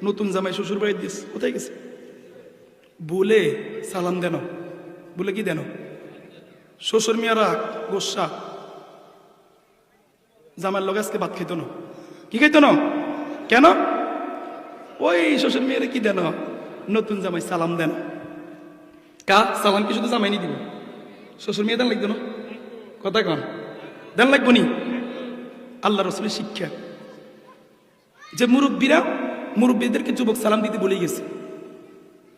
নতুন জামাই শ্বশুর বাড়ি দিস, কোথায় গেছে? বলে সালাম দেন, বলে কি দেন? শ্বশুর মিয়ারা গোসা জামাইয়ের লগে আজকে ভাত খাইত না, কি খাইত না? কেন? ওই শ্বশুর মেয়েরা কি দেন? নতুন জামাই সালাম দেন। কা সালাম কি শুধু জামাই নি দিব, শ্বশুর মেয়ে দেন লাগতো না? কথা কন, দেন লাগবো নি? আল্লাহ রসুলের শিক্ষা যে মুরব্বীদেরকে যুবক সালাম দিতে ভুলে গেছে,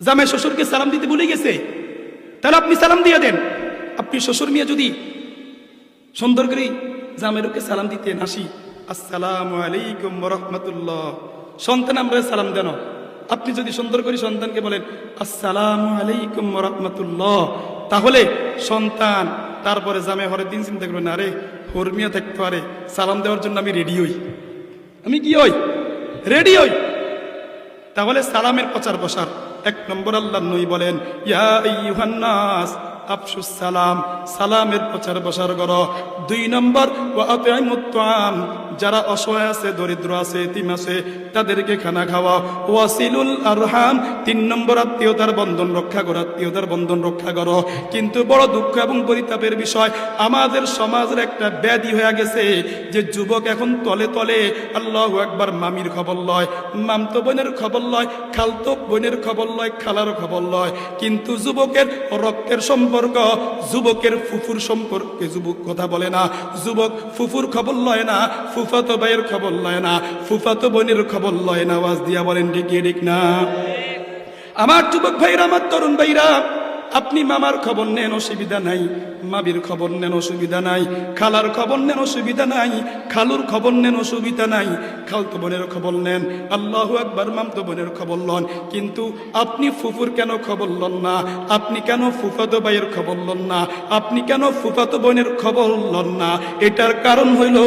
জামাই শ্বশুরকে সালাম দিতে ভুলে গেছে, তাহলে আপনি সালাম দিয়ে দেন। আপনি শ্বশুর মেয়ে যদি সুন্দর করে জামাইরকে সালাম দিতে আসি, আসসালামু আলাইকুম ওয়া রাহমাতুল্লাহ, সন্তান আমরা সালাম দেন। আপনি যদি সুন্দর করে সন্তানকে বলেন আসসালামু আলাইকুম ওয়া রাহমাতুল্লাহ, তাহলে সন্তান তারপরে জামাই হরের দিন চিন্তা করবেন, আরে হরমিয়া থাকতে পারে, সালাম দেওয়ার জন্য আমি রেডি হই, আমি কি হই? রেডি হই। তাহলে সালামের প্রচার প্রসার 1 নম্বর আল্লাহর নবী বলেন ইয়া আইয়ুহান নাস আফশুস সালাম, সালামের প্রচার প্রসার করো। 2 নম্বর ওয়া আতইমুত তাআম, যারা অসহায় আছে, দরিদ্র আছে, এতিম আছে, তাদেরকে খানা খাওয়াও। ওয়াসিলুল আরহাম, 3 নম্বর আত্মীয়তার বন্ধন রক্ষা করো, আত্মীয়তার বন্ধন রক্ষা করো। কিন্তু বড় দুঃখ এবং পরিতাপের বিষয়, আমাদের সমাজের একটা ব্যাধি হয়ে গেছে যে যুবক এখন তলে তলে আল্লাহু আকবার মামির খবর লয়, মামতো বোনের খবর লয়, খালতো বোনের খবর লয়, খালার খবর লয়, কিন্তু যুবকের রক্তের সম্পর্ক, যুবকের ফুফুর সম্পর্কে যুবক কথা বলে না, যুবক ফুফুর খবর লয় না, ফুফাতো ভাইয়ের খবর লয় না, ফুফাতো বোনের খবর লয় না। আওয়াজ দিয়া বলেন ঠিক ঠিক না? আমার যুবক ভাইরা, আমার তরুণ ভাইরা, আপনি মামার খবর নেন, অসুবিধা নাই, মাবির খবর নেন, অসুবিধা নাই, খালার খবর নেন, অসুবিধা নাই, খালুর খবর নেন, অসুবিধা নাই, খালতো বোনের খবর নেন, আল্লাহু আকবার, মামতো বোনের খবর লন। কিন্তু আপনি ফুফুর কেন খবর লন না? আপনি কেন ফুফাতো ভাইয়ের খবর লন না? আপনি কেন ফুফাতো বোনের খবর লন না? এটার কারণ হইল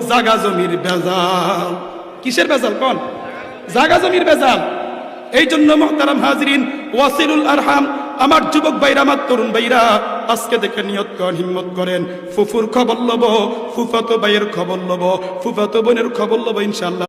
জাগা জমির ভেজাল। কিসের ভেজাল কোন? জাগা জমির ভেজাল। এই জন্য মুহতারাম হাজরিন, ওয়াসিলুল আরহাম, আমার যুবক ভাইরা, আমার তরুণ ভাইরা, আজকে দেখে নিয়ত করেন, হিম্মত করেন, ফুফুর খবর লব, ফুফাতো ভাইয়ের খবর লব, ফুফাতো বোনের খবর লব, ইনশাআল্লাহ।